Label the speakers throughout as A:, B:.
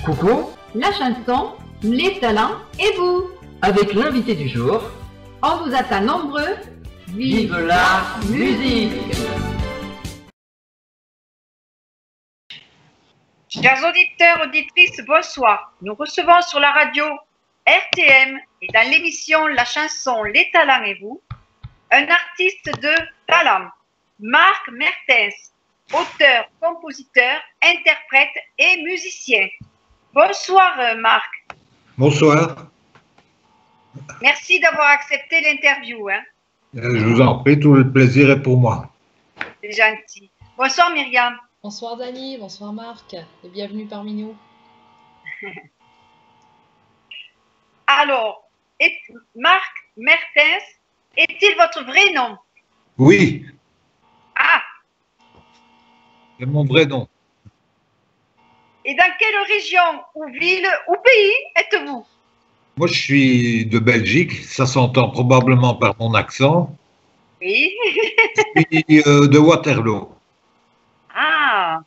A: Coucou,
B: la chanson, les talents et vous.
A: avec l'invité du jour,
B: On vous attend nombreux.
A: vive la musique!
C: Chers auditeurs, auditrices, bonsoir. Nous recevons sur la radio RTM et dans l'émission La chanson, les talents et vous, un artiste de talent, Marc Mertens, auteur, compositeur, interprète et musicien. Bonsoir Marc.
D: Bonsoir.
C: Merci d'avoir accepté l'interview.
D: Je vous en prie, tout le plaisir est pour moi.
C: C'est gentil. Bonsoir Myriam.
E: Bonsoir Dani, bonsoir Marc et bienvenue parmi nous.
C: Alors, Marc Mertens est-il votre vrai nom?
D: Oui,
C: Ah,
D: c'est mon vrai nom.
C: et dans quelle région ou ville ou pays êtes-vous?
D: Moi, je suis de Belgique, ça s'entend probablement par mon accent.
C: Oui.
D: Je suis de Waterloo.
C: Ah.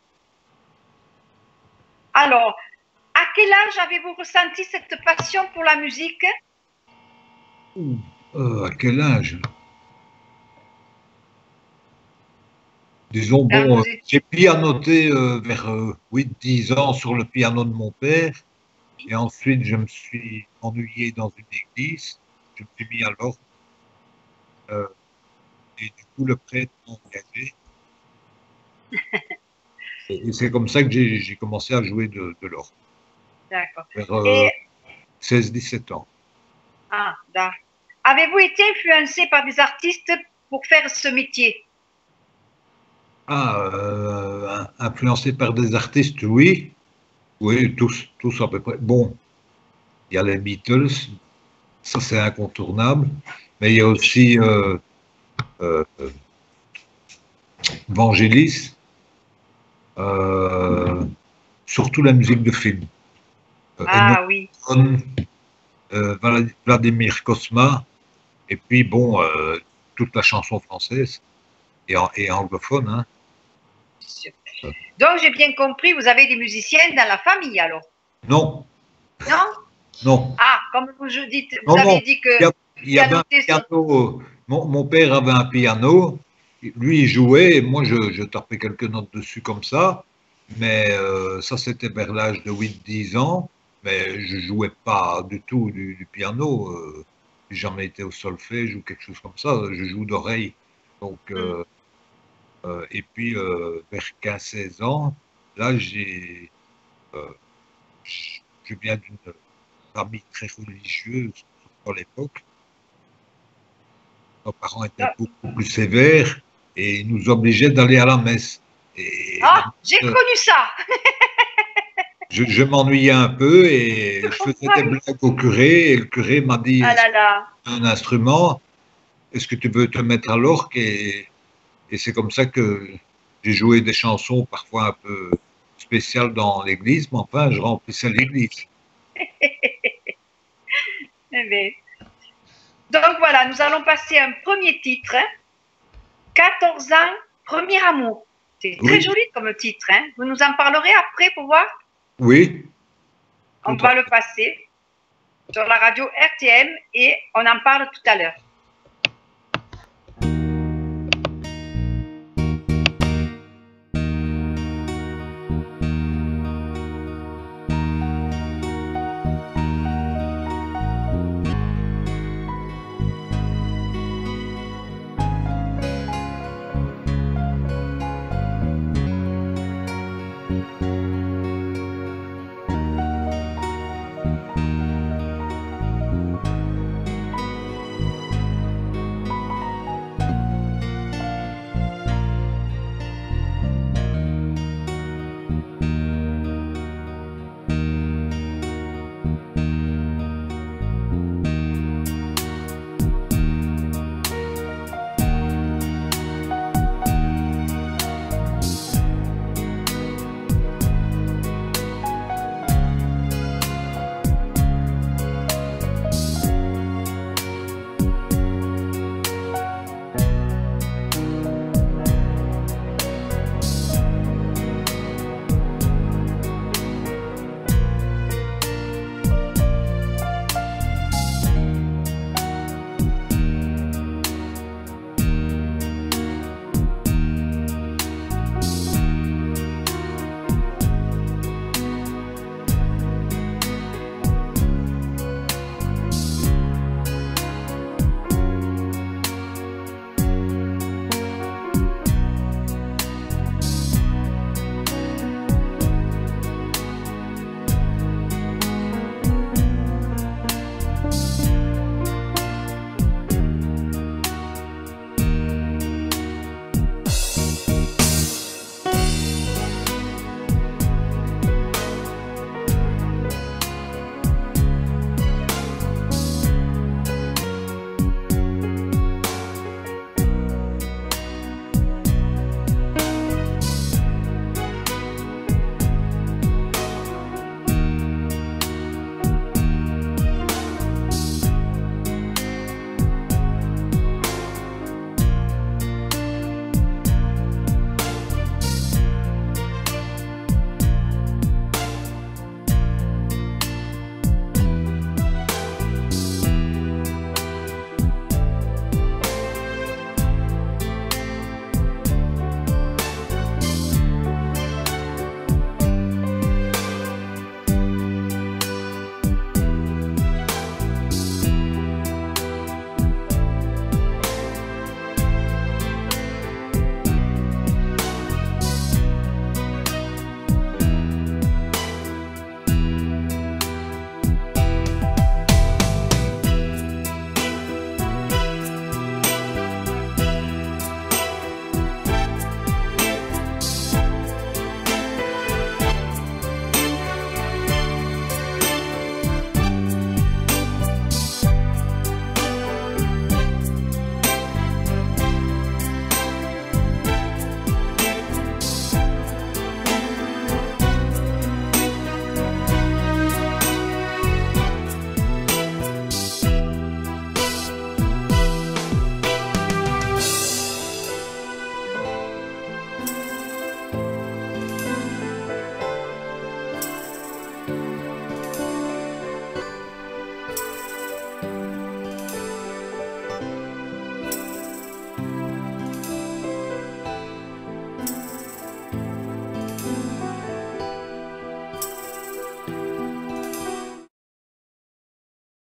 C: Alors, à quel âge avez-vous ressenti cette passion pour la musique?
D: À quel âge? Disons,
C: Quand
D: bon,
C: vous étiez-
D: j'ai pianoté vers 8-10 ans sur le piano de mon père. Et ensuite, je me suis ennuyé dans une église. Je me suis mis à l'orgue. Et du coup, le prêtre m'a engagé. Et c'est comme ça que j'ai commencé à jouer de l'orgue,
C: D'accord.
D: vers
C: Et
D: 16-17 ans.
C: d'accord. Avez-vous été influencé par des artistes pour faire ce métier?
D: Influencé par des artistes, oui. Oui, tous à peu près. Bon, il y a les Beatles, ça c'est incontournable. Mais il y a aussi Vangelis, surtout la musique de film.
C: Ah oui.
D: Ennio Morricone, Vladimir Cosma, et puis bon, toute la chanson française et anglophone. Hein.
C: Donc, j'ai bien compris, vous avez des musiciens dans la famille alors?
D: Non,
C: Non?
D: non.
C: Ah, comme vous dites, vous
D: Non,
C: avez
D: non.
C: dit que
D: Il y avait un
C: pianoter sur-
D: piano. Mon père avait un piano. Lui, il jouait. Et moi, je tapais quelques notes dessus comme ça. Mais ça, c'était vers l'âge de 8-10 ans. Mais je jouais pas du tout du piano. J'ai jamais été au solfège ou quelque chose comme ça. Je joue d'oreille. Donc, et puis, vers 15-16 ans, là, euh, je viens d'une famille très religieuse à l'époque. Nos parents étaient beaucoup plus sévères et nous obligeaient d'aller à la messe. Et
C: Ah, j'ai connu ça.
D: je m'ennuyais un peu et je faisais des blagues au curé. Et le curé m'a dit,
C: Ah là là.
D: un instrument, est-ce que tu veux te mettre à l'orgue? Et c'est comme ça que j'ai joué des chansons parfois un peu spéciales dans l'église, mais enfin, je remplissais l'église.
C: Eh bien. Donc voilà, nous allons passer un premier titre. 14 ans, premier amour. C'est très
D: Oui.
C: joli comme titre. Vous nous en parlerez après pour voir?
D: Oui,
C: On
D: Tout à
C: va le passer sur la radio RTM et on en parle tout à l'heure.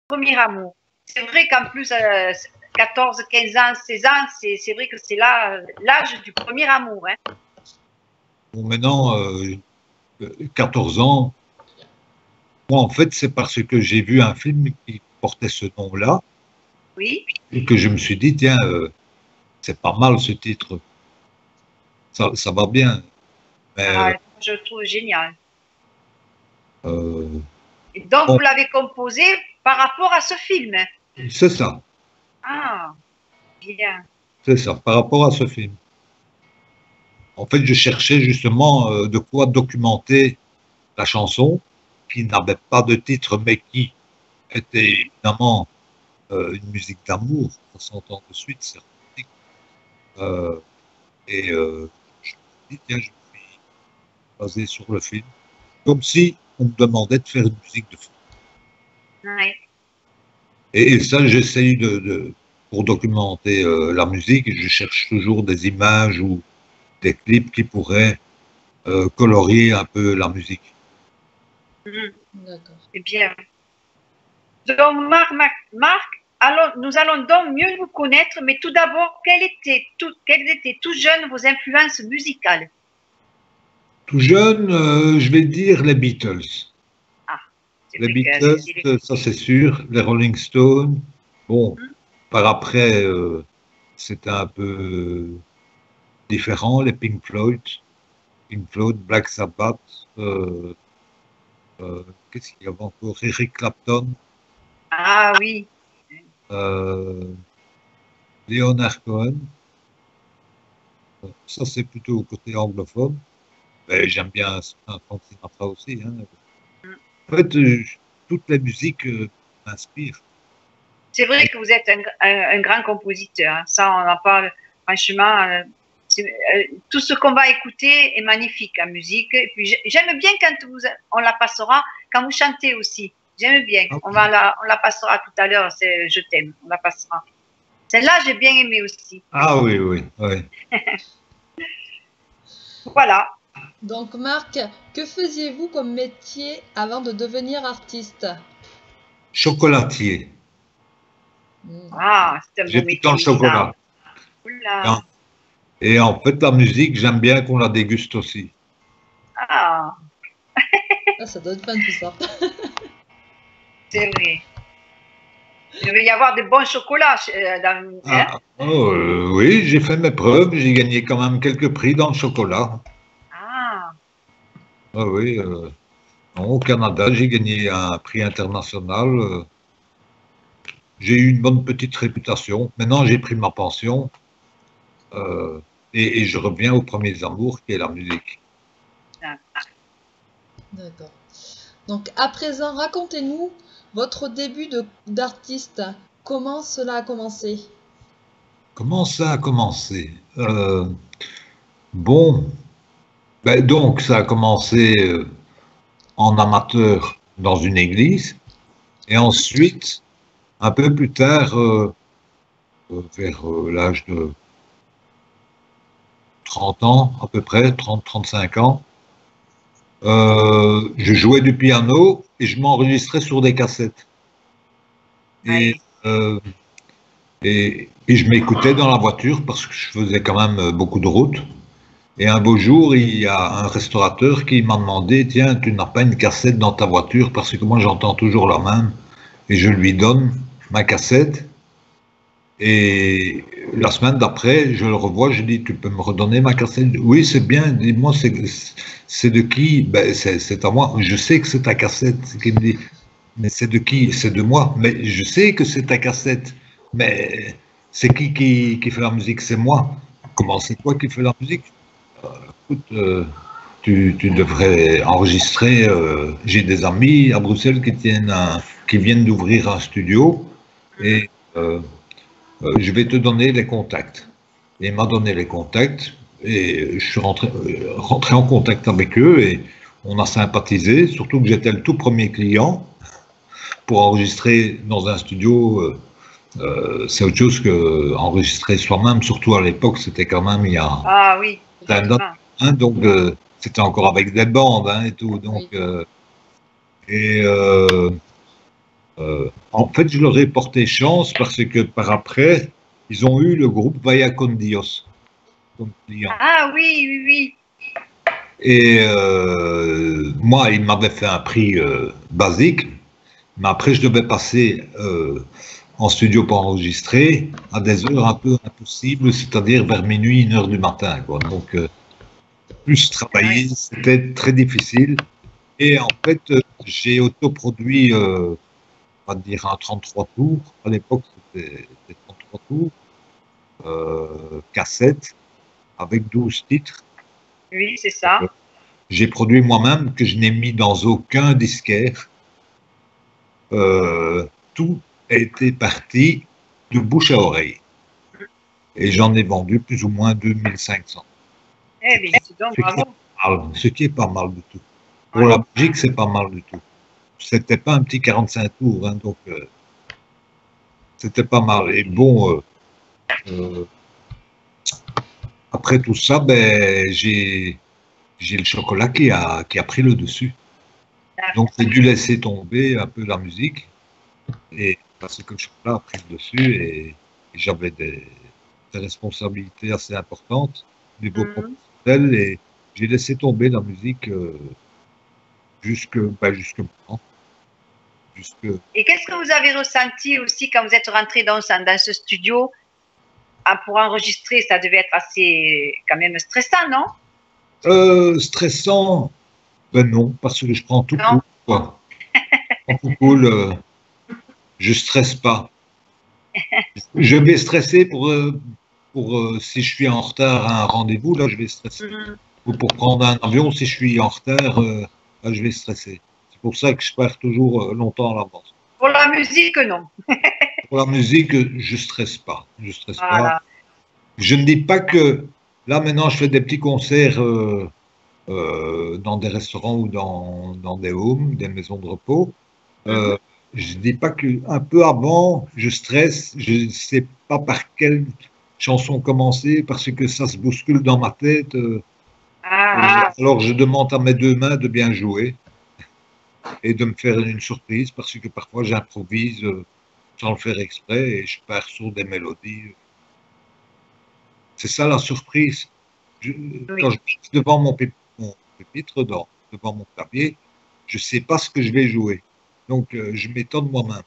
C: premier amour. C'est vrai qu'en plus, 14, 15 ans, 16 ans, c'est vrai que c'est là l'âge du premier amour. Hein.
D: Bon, maintenant, 14 ans, moi, en fait, c'est parce que j'ai vu un film qui portait ce nom-là
C: Oui.
D: et que je me suis dit, tiens, c'est pas mal ce titre. Ça va bien. Mais,
C: Je le trouve génial.
D: euh,
C: Et donc,
D: bon,
C: vous l'avez composé par rapport à ce film.
D: c'est ça,
C: Ah, bien.
D: c'est ça, par rapport à ce film. En fait, je cherchais justement de quoi documenter la chanson qui n'avait pas de titre, mais qui était évidemment une musique d'amour, ça s'entend de suite, c'est romantique. Et je me suis dit, tiens, je me suis basé sur le film, comme si on me demandait de faire une musique de film.
C: Ouais.
D: Et ça, j'essaye pour documenter la musique, je cherche toujours des images ou des clips qui pourraient colorier un peu la musique.
E: D'accord.
C: C'est bien. Donc, Marc, nous allons donc mieux vous connaître, mais tout d'abord, quelles étaient tout jeunes vos influences musicales?
D: Tout jeune, je vais dire les Beatles.
C: C'est
D: Les
C: vrai que
D: Beatles,
C: c'est
D: ça c'est sûr, les Rolling Stones. Bon, par après, c'était un peu différent, les Pink Floyd, Black Sabbath, qu'est-ce qu'il y avait encore? Eric Clapton,
C: Ah oui.
D: Leonard Cohen. Ça c'est plutôt côté anglophone. Mais j'aime bien Frank Sinatra aussi. Hein. En fait, toutes les musiques m'inspirent.
C: C'est vrai que vous êtes un grand compositeur. Hein. Ça, on en parle franchement. Tout ce qu'on va écouter est magnifique en musique. Et puis, j'aime bien quand on la passera, quand vous chantez aussi. J'aime bien.
D: Okay.
C: On la passera tout à l'heure. Je t'aime. On la passera. Celle-là, j'ai bien aimé aussi.
D: Ah oui, oui, oui.
C: Voilà.
E: Donc Marc, que faisiez-vous comme métier avant de devenir artiste?
D: Chocolatier.
C: Ah, c'est un beau métier.
D: J'étais dans le chocolat. Et en fait, la musique, j'aime bien qu'on la déguste aussi.
E: Ah. Ça doit être fun tout ça.
C: C'est vrai. Il devait y avoir de bons chocolats.
D: Oui, j'ai fait mes preuves. J'ai gagné quand même quelques prix dans le chocolat.
C: Ah.
D: Oui. Au Canada, j'ai gagné un prix international. J'ai eu une bonne petite réputation. Maintenant, j'ai pris ma pension. Et je reviens aux premiers amours, qui est la musique.
E: D'accord. Donc, à présent, racontez-nous votre début d'artiste. Comment cela a commencé?
D: Comment ça a commencé? Bon, ben donc ça a commencé en amateur dans une église, et ensuite, un peu plus tard, vers l'âge de 30 ans à peu près, 30-35 ans, je jouais du piano et je m'enregistrais sur des cassettes. Et je m'écoutais dans la voiture parce que je faisais quand même beaucoup de route. Et un beau jour, il y a un restaurateur qui m'a demandé, tiens, tu n'as pas une cassette dans ta voiture parce que moi j'entends toujours la même. Et je lui donne ma cassette. Et la semaine d'après, je le revois, je dis, tu peux me redonner ma cassette? Oui, c'est bien, dis-moi, c'est de qui? Ben, c'est à moi. Je sais que c'est ta cassette. Il me dit, mais c'est de qui? C'est de moi. Mais je sais que c'est ta cassette. Mais c'est qui fait la musique? C'est moi. Comment c'est toi qui fais la musique? Écoute, tu devrais enregistrer. J'ai des amis à Bruxelles qui viennent d'ouvrir un studio et je vais te donner les contacts. Et il m'a donné les contacts et je suis rentré en contact avec eux et on a sympathisé, surtout que j'étais le tout premier client pour enregistrer dans un studio. C'est autre chose que enregistrer soi-même, surtout à l'époque, c'était quand même il y a...
C: Ah oui.
D: Donc c'était encore avec des bandes et tout. Donc, En fait, je leur ai porté chance parce que par après, ils ont eu le groupe Vaya con Dios comme client.
C: Ah oui, oui, oui.
D: Et moi, ils m'avaient fait un prix basique, mais après, je devais passer en studio pour enregistrer à des heures un peu impossibles, c'est-à-dire vers minuit, 1h du matin, quoi. Donc, plus travailler, c'était très difficile. Et en fait, j'ai autoproduit, on va dire, un 33 tours. À l'époque, c'était 33 tours, cassette, avec 12 titres.
C: Oui, c'est ça.
D: J'ai produit moi-même, que je n'ai mis dans aucun disquaire. Tout a été parti de bouche à oreille. Et j'en ai vendu plus ou moins 2500.
C: Eh bien, c'est donc bravo.
D: Ce qui est pas mal du tout. Pour la musique, c'est pas mal du tout. C'était pas un petit 45 tours, hein, donc c'était pas mal. Et bon, après tout ça, ben, j'ai le chocolat qui a pris le dessus. Donc j'ai dû laisser tomber un peu la musique, et parce que le chocolat a pris le dessus, et j'avais des responsabilités assez importantes au niveau professionnel, et j'ai laissé tomber la musique jusque maintenant.
C: Et qu'est-ce que vous avez ressenti aussi quand vous êtes rentré dans ce studio pour enregistrer? Ça devait être assez quand même stressant, non?
D: Stressant, ben non, parce que je prends tout cool, quoi. Je prends tout cool, je stresse pas. Je vais stresser pour si je suis en retard à un rendez-vous, là je vais stresser. Ou pour prendre un avion, si je suis en retard, là je vais stresser. C'est pour ça que je pars toujours longtemps à l'avance.
C: Pour la musique, non.
D: Pour la musique, je stresse pas. Je stresse pas. Je ne dis pas que là maintenant je fais des petits concerts dans des restaurants ou dans des homes, des maisons de repos. Je ne dis pas qu'un peu avant, je stresse, je ne sais pas par quelle chanson commencer parce que ça se bouscule dans ma tête. Alors je demande à mes deux mains de bien jouer et de me faire une surprise parce que parfois j'improvise sans le faire exprès et je pars sur des mélodies. C'est ça la surprise. Quand je suis devant mon pupitre, devant mon clavier, je ne sais pas ce que je vais jouer. Donc je m'étonne moi-même.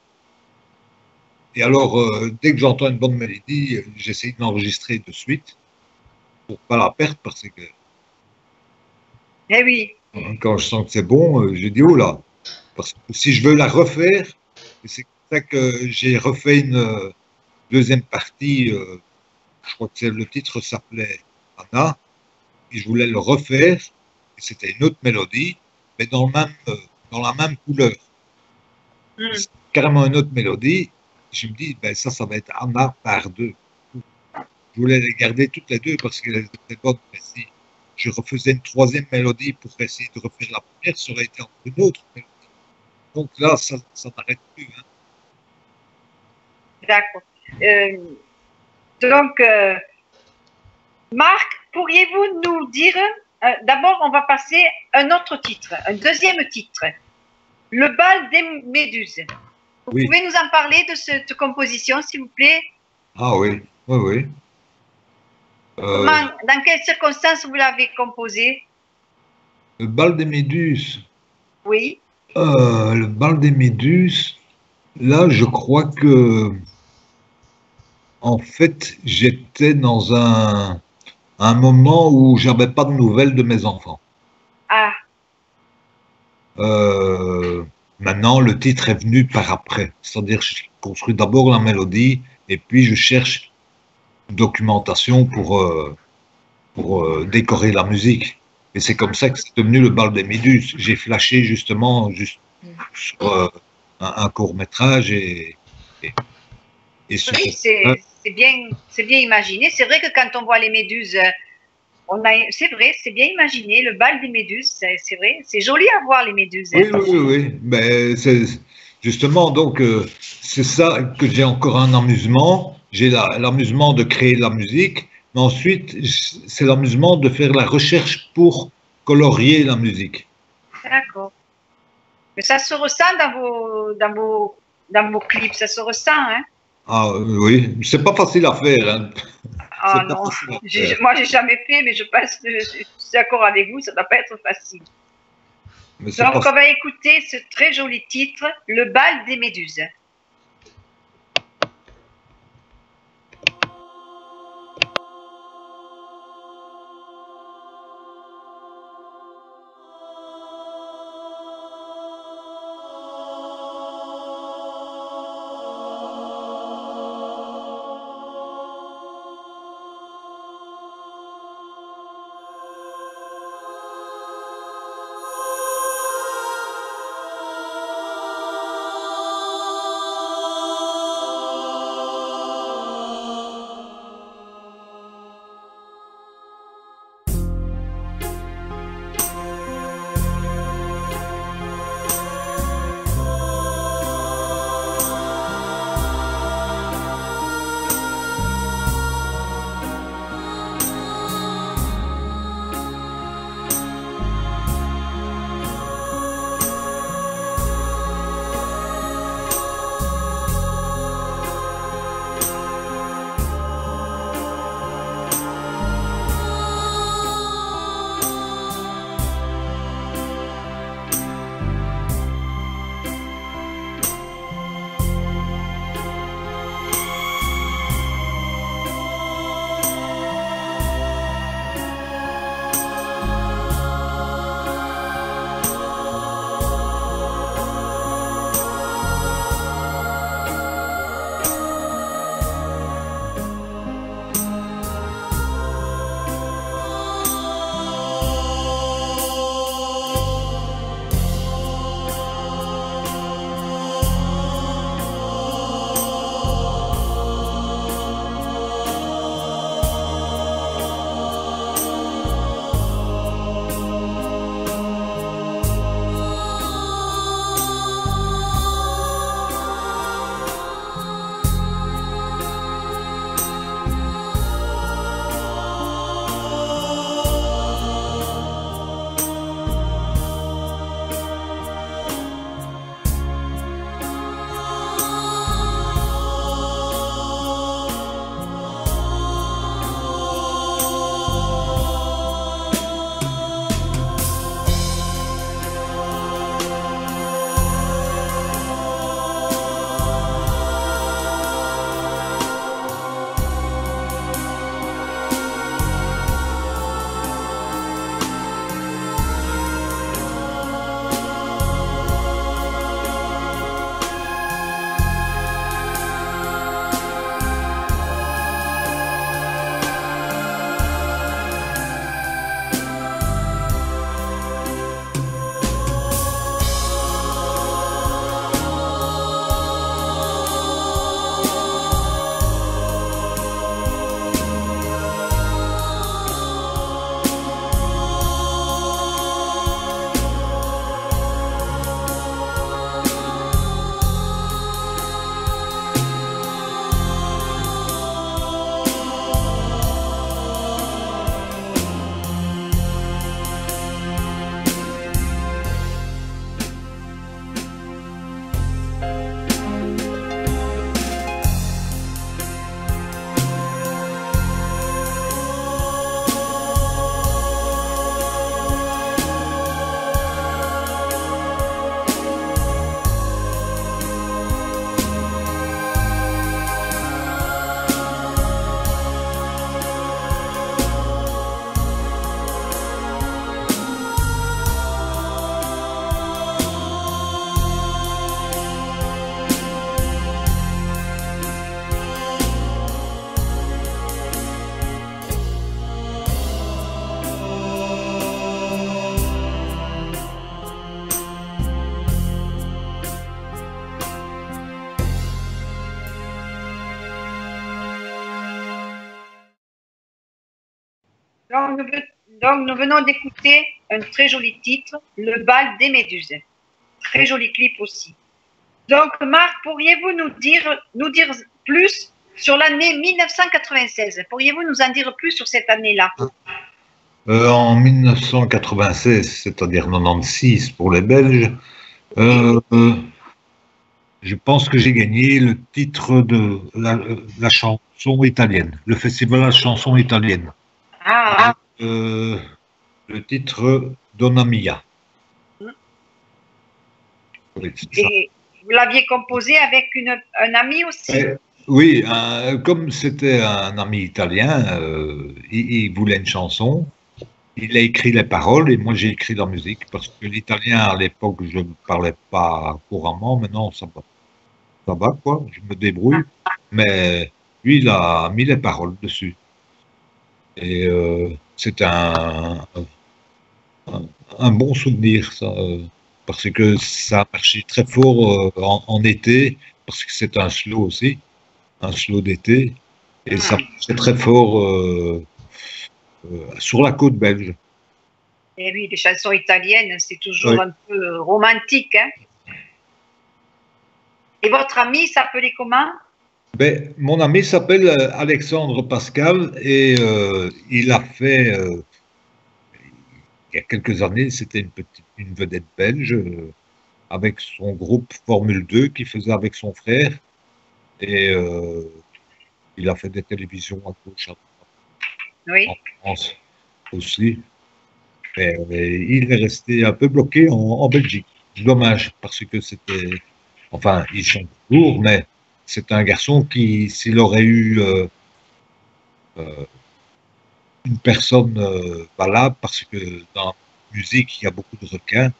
D: Et alors, dès que j'entends une bonne mélodie, j'essaie de l'enregistrer de suite pour ne pas la perdre parce que quand je sens que c'est bon, je dis oh là. Parce que si je veux la refaire, c'est comme ça que j'ai refait une deuxième partie, je crois que le titre s'appelait Anna, et je voulais le refaire, et c'était une autre mélodie, mais dans la même couleur. C'est carrément une autre mélodie. Je me dis, ben ça va être Anna par deux. Je voulais les garder toutes les deux parce qu'elles étaient bonnes, mais si je refaisais une troisième mélodie pour essayer de refaire la première, ça aurait été encore une autre mélodie. Donc là, ça n'arrête plus. Hein.
C: D'accord. Donc, Marc, pourriez-vous nous dire, d'abord, on va passer un autre titre, un deuxième titre, Le bal des méduses. Vous pouvez nous en parler de cette composition, s'il vous plaît?
D: Ah oui, oui.
C: Dans quelles circonstances vous l'avez composé?
D: Le bal des méduses.
C: Oui.
D: Le bal des méduses, là, je crois que, en fait, j'étais dans un moment où j'avais pas de nouvelles de mes enfants.
C: Ah.
D: Maintenant, le titre est venu par après. C'est-à-dire, je construis d'abord la mélodie et puis je cherche une documentation pour décorer la musique. Et c'est comme ça que c'est devenu le bal des méduses. J'ai flashé justement sur un court-métrage et
C: oui, c'est bien imaginé. C'est vrai que quand on voit les méduses, c'est vrai, c'est bien imaginé, le bal des méduses, c'est vrai, c'est joli à voir les méduses.
D: Oui. Mais justement, donc, c'est ça que j'ai encore un amusement. J'ai l'amusement de créer de la musique, mais ensuite, c'est l'amusement de faire la recherche pour colorier la musique.
C: D'accord. Mais ça se ressent dans dans vos clips, ça se ressent, hein?
D: Ah oui, c'est pas facile à faire. Hein.
C: Ah
D: C'est pas
C: non,
D: facile à faire.
C: moi j'ai jamais fait, mais je pense que je suis d'accord avec vous, ça ne doit pas être facile.
D: Mais c'est
C: Donc
D: pas-
C: on va écouter ce très joli titre, Le bal des méduses. Donc, nous venons d'écouter un très joli titre, Le bal des méduses. Très joli clip aussi. Donc, Marc, pourriez-vous nous dire plus sur l'année 1996? Pourriez-vous nous en dire plus sur cette année-là?
D: En 1996, c'est-à-dire 96 pour les Belges, Je pense que j'ai gagné le titre de la chanson italienne, le festival de la chanson italienne.
C: Ah,
D: Le titre Donna Mia. Oui, c'est ça.
C: et vous l'aviez composé avec un ami aussi?
D: Oui, comme c'était un ami italien, il voulait une chanson. Il a écrit les paroles et moi j'ai écrit la musique parce que l'italien à l'époque je ne parlais pas couramment. Maintenant ça va quoi, je me débrouille. Mais lui il a mis les paroles dessus. Et c'est un bon souvenir ça, parce que ça a marché très fort en été parce que c'est un slow aussi, un slow d'été et ça marchait très fort sur la côte belge.
C: Et oui, les chansons italiennes, c'est toujours un peu romantique. Hein? Et votre ami s'appelait comment?
D: Ben, mon ami s'appelle Alexandre Pascal et il a fait, il y a quelques années, c'était une vedette belge avec son groupe Formule 2 qu'il faisait avec son frère et il a fait des télévisions à gauche, à droite, en France aussi. Mais il est resté un peu bloqué en Belgique. Dommage, parce que c'était... Enfin, il chante toujours, mais c'est un garçon qui, s'il aurait eu une personne valable, parce que dans la musique, il y a beaucoup de requins,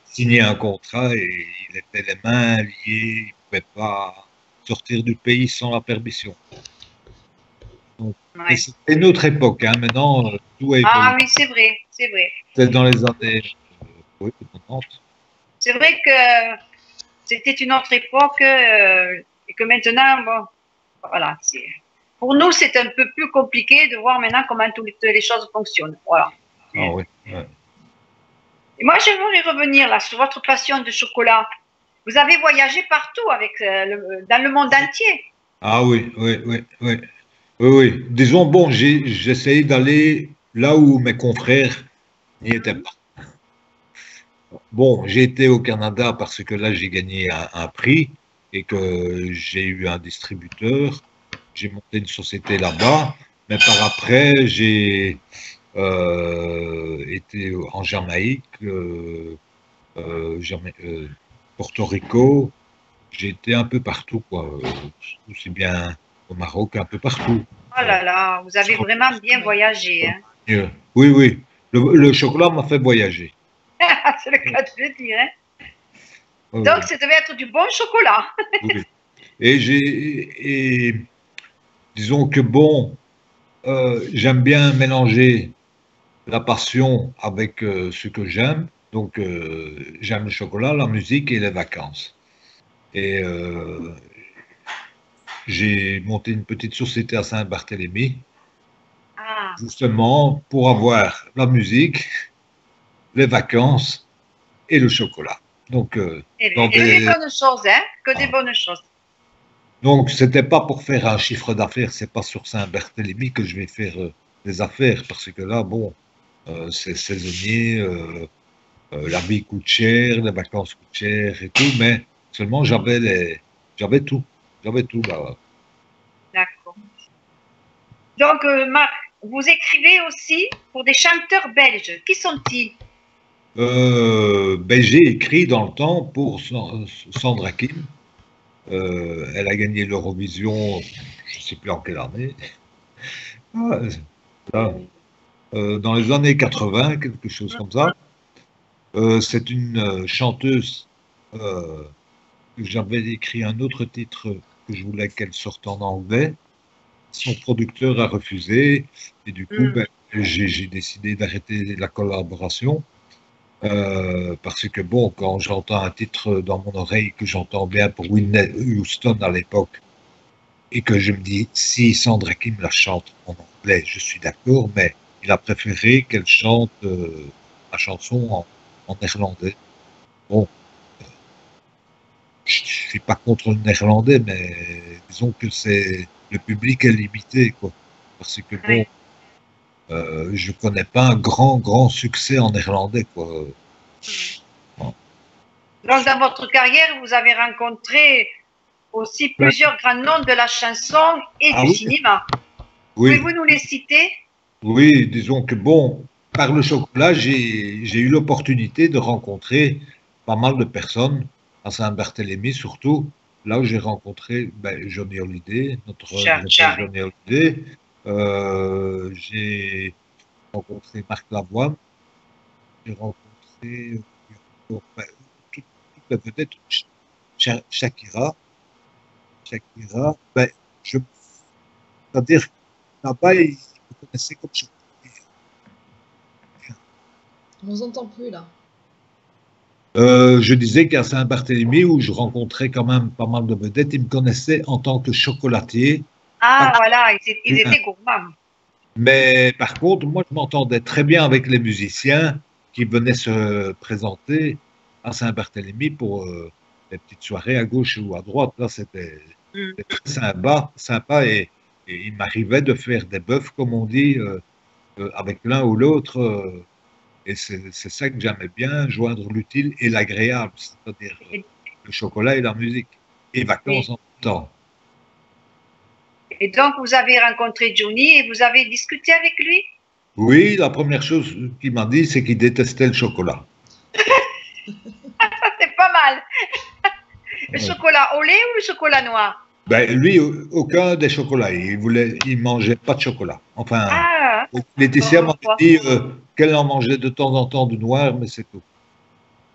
D: signé un contrat et il était les mains liées, il ne pouvait pas sortir du pays sans la permission. C'était une autre époque, hein. Maintenant, tout est...
C: Ah oui, c'est vrai, c'est vrai.
D: C'est dans les années 90.
C: C'est vrai que c'était une autre époque et que maintenant, bon, voilà. Pour nous, c'est un peu plus compliqué de voir maintenant comment toutes les choses fonctionnent. Voilà.
D: Ah oui. Ouais.
C: Et moi, j'aimerais revenir là sur votre passion de chocolat. Vous avez voyagé partout avec dans le monde entier.
D: Ah oui, oui, oui, oui. Oui, oui. Disons, bon, j'essayais d'aller là où mes confrères n'y étaient pas. Bon, j'ai été au Canada parce que là, j'ai gagné un prix et que j'ai eu un distributeur. J'ai monté une société là-bas. Mais par après, j'ai été en Jamaïque, Porto Rico. J'ai été un peu partout, quoi. Aussi bien au Maroc, un peu partout.
C: Oh là là, vous avez vraiment bien voyagé. Hein?
D: Oui, oui. Le chocolat m'a fait voyager.
C: C'est le cas de le dire. Hein? Donc, ça devait être du bon chocolat.
D: Oui. Et disons que bon, j'aime bien mélanger la passion avec ce que j'aime. Donc, j'aime le chocolat, la musique et les vacances. Et j'ai monté une petite société à Saint-Barthélemy, justement pour avoir la musique, les vacances et le chocolat. Donc,
C: que des bonnes choses, hein? Que des bonnes choses.
D: Donc, c'était pas pour faire un chiffre d'affaires, c'est pas sur Saint-Barthélemy que je vais faire des affaires, parce que là, bon, c'est saisonnier, la vie coûte cher, les vacances coûtent cher et tout, mais seulement j'avais tout là.
C: D'accord. Donc, Marc, vous écrivez aussi pour des chanteurs belges. Qui sont-ils?
D: Ben, j'ai écrit dans le temps pour Sandra Kim. Elle a gagné l'Eurovision, je ne sais plus en quelle année. Dans les années 80, quelque chose comme ça. C'est une chanteuse que j'avais écrit un autre titre que je voulais qu'elle sorte en anglais. Son producteur a refusé et du coup, ben, j'ai décidé d'arrêter la collaboration. Parce que bon, quand j'entends un titre dans mon oreille que j'entends bien pour Whitney Houston à l'époque et que je me dis si Sandra Kim la chante en anglais, je suis d'accord, mais il a préféré qu'elle chante la chanson en néerlandais. Bon, je suis pas contre le néerlandais, mais disons que le public est limité, quoi, parce que bon. Je connais pas un grand succès en néerlandais, quoi.
C: Donc, dans votre carrière, vous avez rencontré aussi plusieurs grands noms de la chanson et du cinéma.
D: Oui.
C: Pouvez-vous nous les citer?
D: Oui, disons que bon, par le chocolat, j'ai eu l'opportunité de rencontrer pas mal de personnes, à Saint-Barthélemy surtout, là où j'ai rencontré Johnny Hallyday, notre Johnny Hallyday. J'ai rencontré Marc Lavoine, j'ai rencontré toutes les vedettes, Shakira, c'est-à-dire là-bas, ils me connaissaient comme Shakira.
E: On vous entend plus là.
D: Je disais qu'à Saint-Barthélemy, où je rencontrais quand même pas mal de vedettes, ils me connaissaient en tant que chocolatier.
C: Ah, voilà, ils étaient gourmands.
D: Mais par contre, moi, je m'entendais très bien avec les musiciens qui venaient se présenter à Saint-Barthélemy pour les petites soirées à gauche ou à droite. Là, c'était sympa et il m'arrivait de faire des bœufs, comme on dit, avec l'un ou l'autre. Et c'est ça que j'aimais bien, joindre l'utile et l'agréable, c'est-à-dire le chocolat et la musique, et vacances en même temps.
C: Et donc, vous avez rencontré Johnny et vous avez discuté avec lui?
D: Oui, la première chose qu'il m'a dit, c'est qu'il détestait le chocolat.
C: C'est pas mal. Le chocolat au lait ou le chocolat noir?
D: Lui, aucun des chocolats. Il mangeait pas de chocolat. Enfin, Laetitia m'a dit qu'elle en mangeait de temps en temps du noir, mais c'est tout.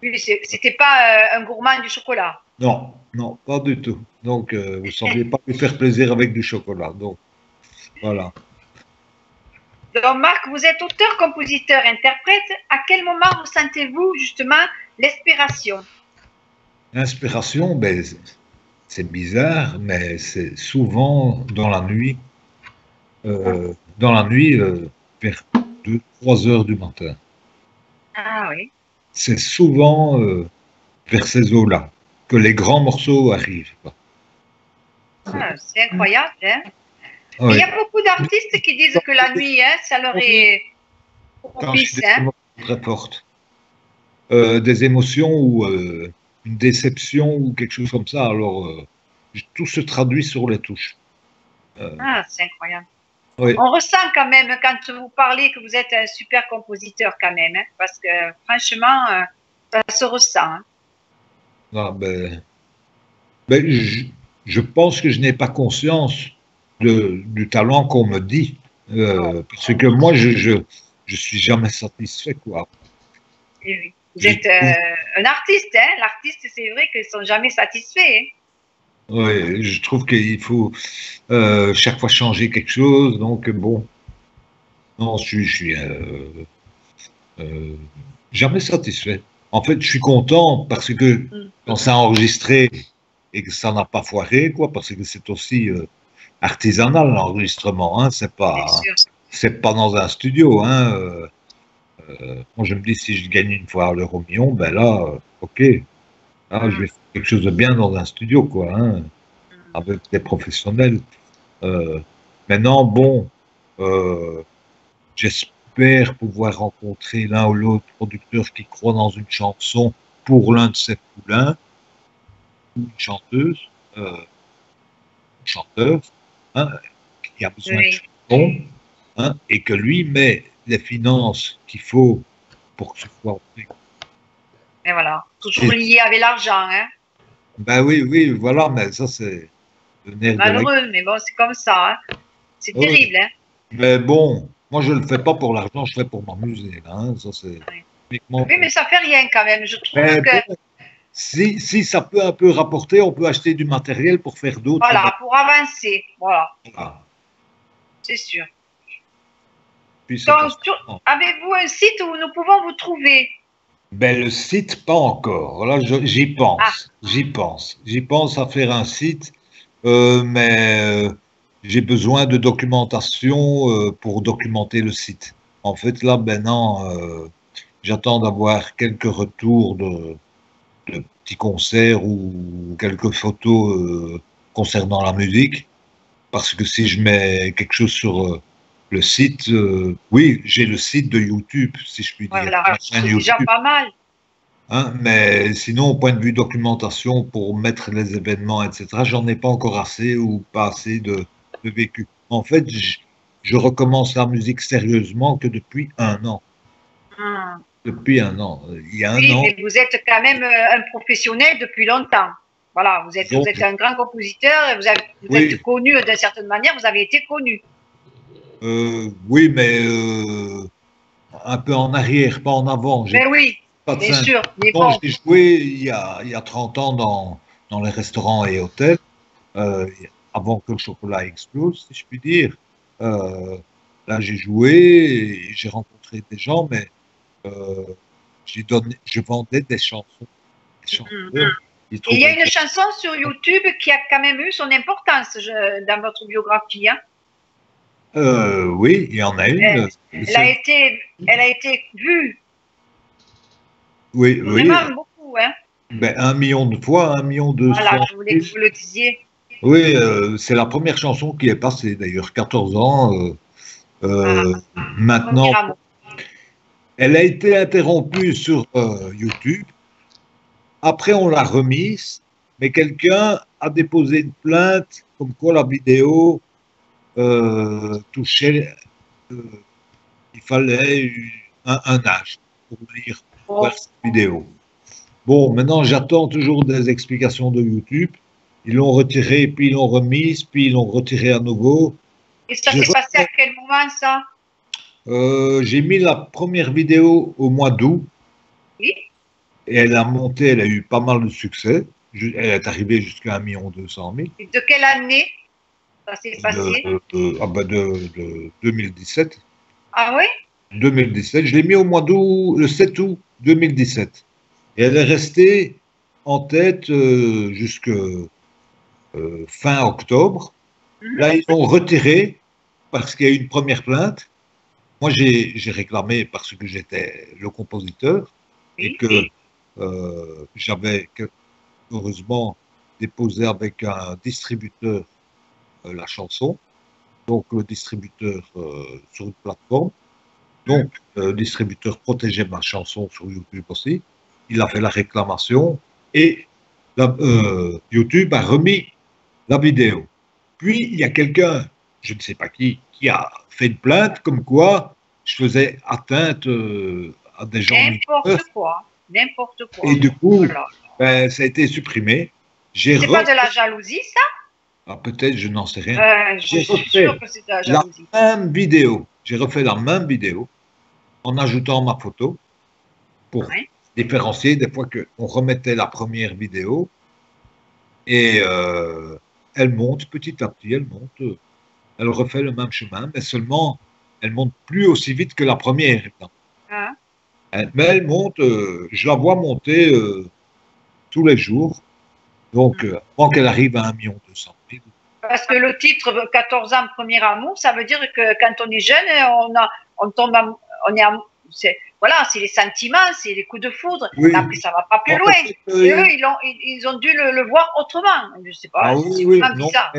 C: Oui, c'était pas un gourmand du chocolat.
D: Non, non, pas du tout. Donc, vous ne semblez pas lui faire plaisir avec du chocolat. Donc, voilà.
C: Donc, Marc, vous êtes auteur, compositeur, interprète. À quel moment ressentez-vous justement l'inspiration?
D: L'inspiration, c'est bizarre, mais c'est souvent dans la nuit. Vers 2-3 heures du matin.
C: Ah oui.
D: C'est souvent vers ces eaux-là que les grands morceaux arrivent.
C: C'est incroyable, hein?
D: Oui.
C: Il y a beaucoup d'artistes qui disent que la nuit, ça leur est propice.
D: Des émotions très fortes. Des émotions ou une déception ou quelque chose comme ça, alors tout se traduit sur les touches.
C: C'est incroyable.
D: Oui.
C: On ressent quand même, quand vous parlez, que vous êtes un super compositeur quand même, hein, parce que franchement, ça se ressent. Hein.
D: Je pense que je n'ai pas conscience du talent qu'on me dit, parce que moi, je suis jamais satisfait, quoi.
C: Et oui. Vous êtes un artiste, hein? L'artiste, c'est vrai qu'ils ne sont jamais satisfaits. Hein?
D: Oui, je trouve qu'il faut chaque fois changer quelque chose, donc bon, non, je suis jamais satisfait. En fait, je suis content parce que quand c'est enregistré et que ça n'a pas foiré, quoi, parce que c'est aussi artisanal l'enregistrement, hein, c'est pas dans un studio, hein. Moi, je me dis, si je gagne une fois l'euro-million, là, ok, là, je vais faire quelque chose de bien dans un studio, quoi, hein, avec des professionnels. Maintenant, bon, j'espère pouvoir rencontrer l'un ou l'autre producteur qui croit dans une chanson pour l'un de ses poulains, ou une chanteuse, chanteur, hein, qui a besoin de chansons, hein, et que lui met les finances qu'il faut pour que ce soit fait.
C: Et voilà, toujours lié avec l'argent, hein.
D: Oui, voilà, mais ça c'est
C: malheureux, mais bon, c'est comme ça, hein. C'est terrible, hein.
D: Mais bon, moi je le fais pas pour l'argent, je le fais pour m'amuser, hein. Ça c'est uniquement.
C: Oui, mais ça fait rien quand même, je trouve que.
D: Bon, si ça peut un peu rapporter, on peut acheter du matériel pour faire d'autres.
C: Voilà, pour avancer, voilà. C'est sûr. Donc, avez-vous un site où nous pouvons vous trouver?
D: Le site, pas encore. Là, j'y pense. J'y pense à faire un site, mais j'ai besoin de documentation pour documenter le site. En fait, là, maintenant, j'attends d'avoir quelques retours de petits concerts ou quelques photos concernant la musique. Parce que si je mets quelque chose sur le site, oui, j'ai le site de YouTube, si je puis dire.
C: Voilà, c'est déjà pas mal.
D: Hein, mais sinon, au point de vue documentation, pour mettre les événements, etc., j'en ai pas encore assez ou pas assez de vécu. En fait, je recommence la musique sérieusement que depuis un an.
C: Hum.
D: Depuis un an. Il y a un
C: Oui,
D: an.
C: mais vous êtes quand même un professionnel depuis longtemps. Voilà, vous êtes un grand compositeur et vous
D: Oui.
C: êtes connu d'une certaine manière, vous avez été connu.
D: Oui, mais un peu en arrière, pas en avant. J'ai
C: Mais oui,
D: pas de
C: bien
D: scène.
C: sûr. Mais
D: Quand
C: bon,
D: j'ai joué il y a 30 ans dans les restaurants et hôtels, avant que le chocolat explose, si je puis dire. Là, j'ai joué, et j'ai rencontré des gens, mais je vendais des chansons. Des chanteurs, ils
C: et il y a
D: trouvaient
C: une chanson sur YouTube qui a quand même eu son importance dans votre biographie. Hein.
D: oui, il y en a une.
C: Elle a été vue
D: Oui, oui.
C: vraiment beaucoup. Hein.
D: Ben, 1 million de fois, 1,2 million.
C: Voilà, je voulais que vous le disiez.
D: Oui, c'est la première chanson qui est passée, d'ailleurs, 14 ans. Maintenant,
C: Premier amour.
D: elle a été interrompue sur YouTube. Après, on l'a remise, mais quelqu'un a déposé une plainte comme quoi la vidéo touchait. Il fallait un âge pour lire voir cette vidéo. Bon, maintenant, j'attends toujours des explications de YouTube. Ils l'ont retiré, puis ils l'ont remise, puis ils l'ont retiré à nouveau.
C: Et ça s'est passé à quel moment, ça?
D: J'ai mis la première vidéo au mois d'août.
C: Oui.
D: Et elle a monté, elle a eu pas mal de succès. Elle est arrivée jusqu'à 1,2 million.
C: Et de quelle année ça s'est passé?
D: De 2017.
C: Ah oui?
D: 2017. Je l'ai mis au mois d'août, le 7 août 2017. Et elle est restée en tête jusqu'à fin octobre. Là, ils l'ont retiré parce qu'il y a eu une première plainte. Moi, j'ai réclamé parce que j'étais le compositeur et que j'avais heureusement déposé avec un distributeur la chanson. Donc, le distributeur sur une plateforme. Donc, le distributeur protégeait ma chanson sur YouTube aussi. Il a fait la réclamation et YouTube a remis la vidéo. Puis, il y a quelqu'un, je ne sais pas qui a fait une plainte comme quoi je faisais atteinte à des gens.
C: N'importe quoi. N'importe quoi.
D: Et du coup,
C: voilà.
D: Ben, ça a été supprimé.
C: C'est pas de la jalousie, ça?
D: Ah, peut-être, je n'en sais rien.
C: Je suis sûr que c'est de la jalousie.
D: La même vidéo. J'ai refait la même vidéo en ajoutant ma photo pour différencier des fois qu'on remettait la première vidéo et elle monte petit à petit, elle refait le même chemin, mais seulement elle monte plus aussi vite que la première.
C: Hein?
D: Mais elle monte, je la vois monter tous les jours, donc avant qu'elle arrive à 1,2 million.
C: Parce que le titre 14 ans, premier amour, ça veut dire que quand on est jeune, on tombe, voilà, c'est les sentiments, c'est les coups de foudre.
D: Oui.
C: Après, ça va pas plus loin. Et eux, ils ont dû le voir autrement. Je sais pas.
D: Ah
C: c'est
D: oui,
C: vraiment
D: non,
C: bizarre.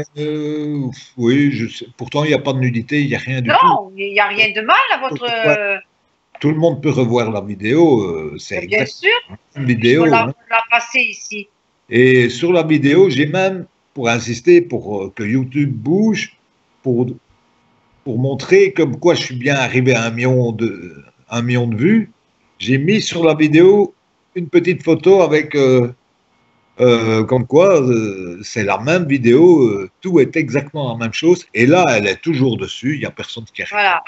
D: oui, je sais. Pourtant, il n'y a pas de nudité, il n'y a rien du tout.
C: Non, il n'y a rien de mal à votre.
D: Tout le monde peut revoir la vidéo. C'est
C: bien sûr.
D: Une vidéo.
C: On l'a passé ici.
D: Et sur la vidéo, j'ai même, pour insister, pour que YouTube bouge, pour montrer comme quoi je suis bien arrivé à 1 million de vues, j'ai mis sur la vidéo une petite photo avec comme quoi c'est la même vidéo, tout est exactement la même chose. Et là, elle est toujours dessus, il n'y a personne qui arrive.
C: Voilà,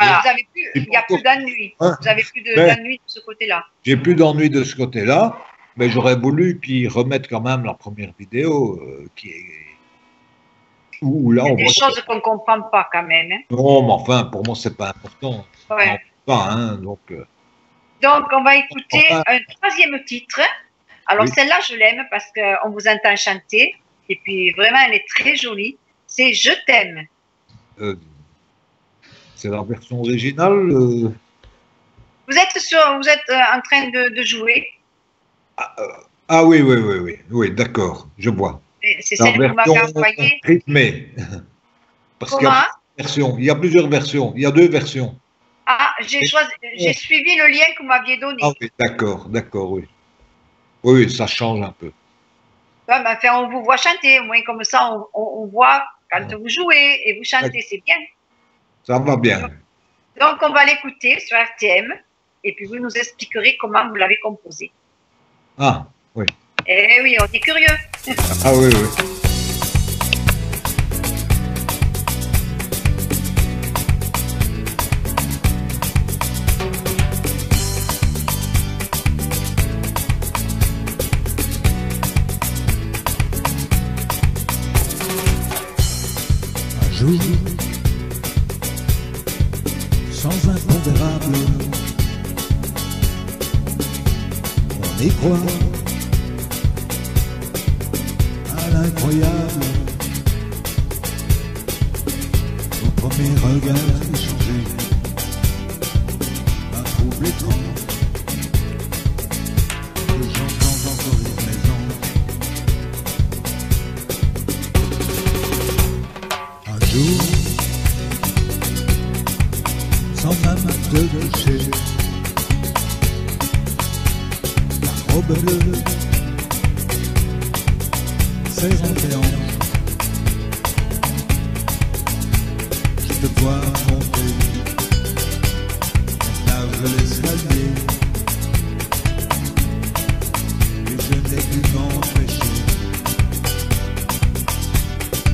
C: il n'y a plus d'ennui. Vous n'avez plus d'ennui de ce côté-là.
D: J'ai plus d'ennui de ce côté-là, mais j'aurais voulu qu'ils remettent quand même la première vidéo qui est. Où là,
C: il y a des choses qu'on ne comprend pas quand même. Hein.
D: Non, mais enfin, pour moi, c'est pas important.
C: Ouais.
D: Pas, hein, donc,
C: on va écouter un troisième titre. Alors, celle-là, je l'aime parce qu'on vous entend chanter. Et puis, vraiment, elle est très jolie. C'est Je t'aime.
D: C'est la version originale.
C: Vous êtes en train de jouer.
D: Ah oui, d'accord, je vois.
C: C'est celle que vous m'avez envoyée.
D: Rythmée. Parce qu'il y a plusieurs versions. Il y a 2 versions.
C: Ah, j'ai suivi le lien que vous m'aviez donné.
D: Ah oui, d'accord, oui. Oui, ça change un peu.
C: Ouais, mais enfin, on vous voit chanter, au moins comme ça, on voit quand vous jouez et vous chantez, c'est bien.
D: Ça va bien.
C: Donc, on va l'écouter sur RTM et puis vous nous expliquerez comment vous l'avez composé.
D: Ah, oui.
C: Eh oui, on est curieux.
D: Ah oui, oui.
F: Jour, sans impondérable, on y croit à l'incroyable. Au premier regard échangé, un trouble étrange que j'entends encore une maison. Un jour, sans même te toucher, la robe bleue serre en tes hanches. Je te vois monter, lave l'escalier, et je n'ai pu m'empêcher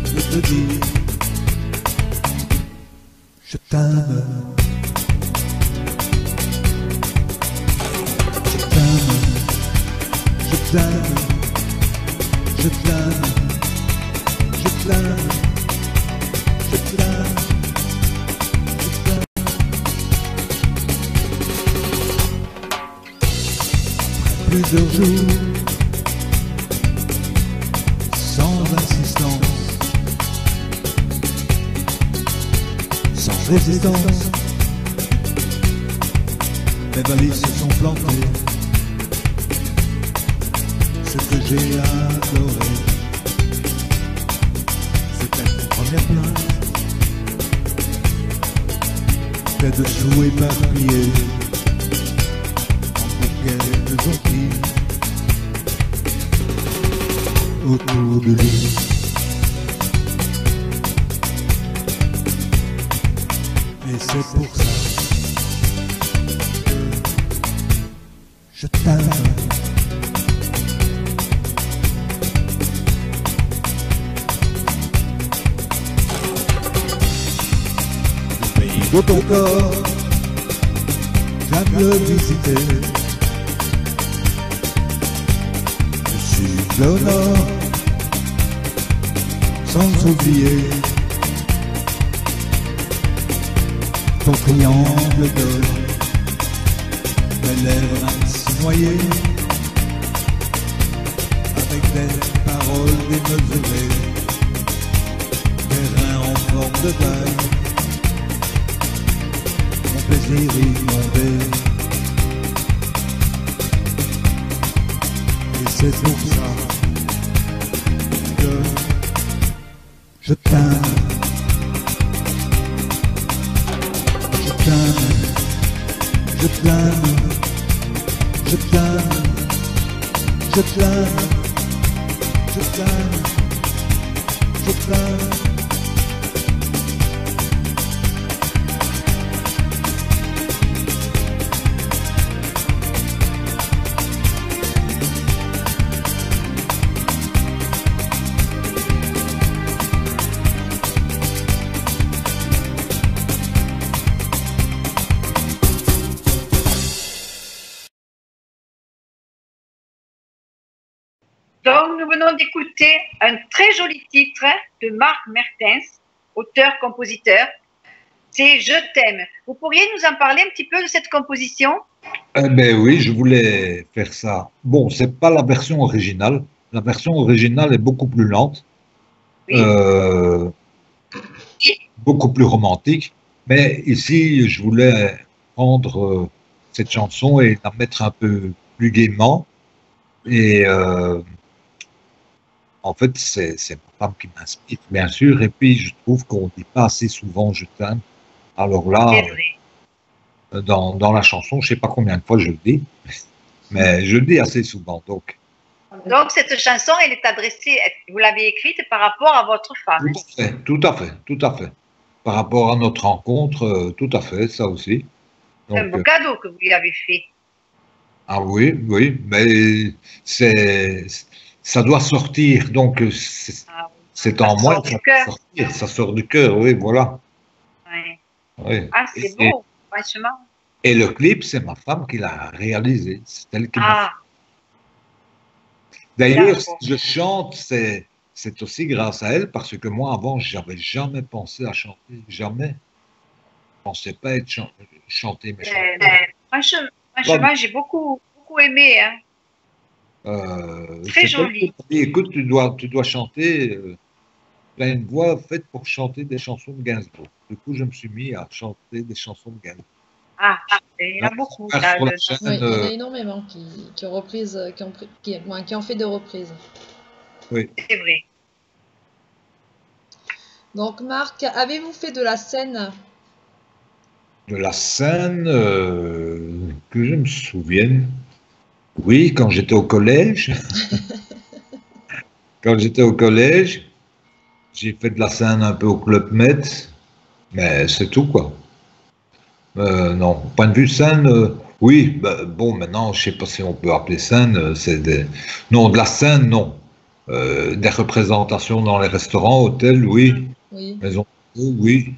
F: de te dire je t'aime. Je t'aime. Je t'aime. Je t'aime. Je t'aime. Je t'aime. Je t'aime. Plusieurs jours, sans insistance, sans résistance, mes valises se sont plantées. Ce que j'ai adoré, c'était une première plainte, tes dessous éparpillés en bouquets de jonquilles autour du lit. Et c'est pour ça que je t'aime. Le pays de ton corps, j'aime le visiter. Du sud au nord, sans oublier ton triangle d'or, mes lèvres ainsi noyées, avec des paroles démesurées, des reins en forme de vague, mon plaisir inondé. Et c'est pour ça que je t'aime. Je t'aime, je t'aime, je t'aime, je t'aime, je t'aime, je t'aime.
C: Donc, nous venons d'écouter un très joli titre de Marc Mertens, auteur-compositeur. C'est Je t'aime. Vous pourriez nous en parler un petit peu de cette composition?
D: Eh ben oui, je voulais faire ça. Bon, c'est pas la version originale. La version originale est beaucoup plus lente,
C: Oui.
D: beaucoup plus romantique. Mais ici, je voulais prendre cette chanson et la mettre un peu plus gaiement. Et en fait, c'est ma femme qui m'inspire, bien sûr. Et puis, je trouve qu'on ne dit pas assez souvent je t'aime. Alors là,
C: C'est vrai.
D: dans la chanson, je ne sais pas combien de fois je le dis, mais je le dis assez souvent. Donc,
C: Donc, cette chanson, elle est adressée, vous l'avez écrite par rapport à votre femme.
D: Tout à fait, tout à fait, tout à fait. Par rapport à notre rencontre, tout à fait, ça aussi.
C: C'est un
D: Donc,
C: beau cadeau que vous lui avez fait.
D: ah oui, oui, mais ça doit sortir, donc
C: Ah,
D: c'est
C: Ça
D: en moi
C: sort
D: que
C: du
D: ça
C: cœur.
D: doit sortir, ça sort du cœur, oui, voilà.
C: ouais.
D: Oui.
C: Ah, c'est beau, franchement.
D: Et le clip, c'est ma femme qui l'a réalisé, c'est elle qui m'a.
C: Ah,
D: D'ailleurs,
C: d'accord.
D: si je chante, c'est aussi grâce à elle, parce que moi, avant, j'avais jamais pensé à chanter, jamais. Je pensais pas être chanter, mais chanter.
C: Franchement, j'ai beaucoup, beaucoup aimé. Hein. Très
D: C'est elle
C: joli.
D: qui m'a dit, écoute, tu dois chanter, tu as une voix faite pour chanter des chansons de Gainsbourg. Du coup, je me suis mis à chanter des chansons de Gainsbourg.
C: Ah, il y en a beaucoup.
D: Sur
C: Là,
D: la
C: de-
D: chaîne,
E: Oui, il y en a énormément qui ont reprise, qui ont fait des reprises.
D: oui.
C: C'est vrai.
E: Donc, Marc, avez-vous fait de la scène?
D: De la scène, que je me souvienne. Oui, quand j'étais au collège. Quand j'étais au collège, j'ai fait de la scène un peu au Club Med, mais c'est tout, quoi. Non, point de vue scène, oui, bah, bon, maintenant, je sais pas si on peut appeler scène, Non, de la scène, non. Des représentations dans les restaurants, hôtels, oui.
E: Oui.
D: Maisons, oui.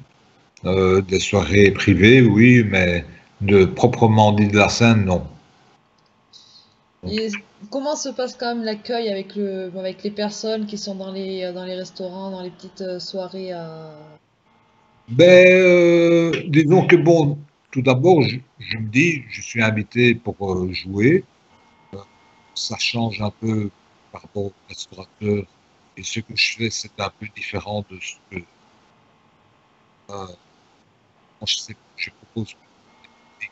D: Des soirées privées, oui, mais de proprement dit de la scène, non.
E: Et comment se passe quand même l'accueil avec les personnes qui sont dans les restaurants, dans les petites soirées
D: Disons que bon, tout d'abord, je me dis, je suis invité pour jouer. Ça change un peu par rapport au restaurateur. Et ce que je fais, c'est un peu différent de ce que moi, je propose au public,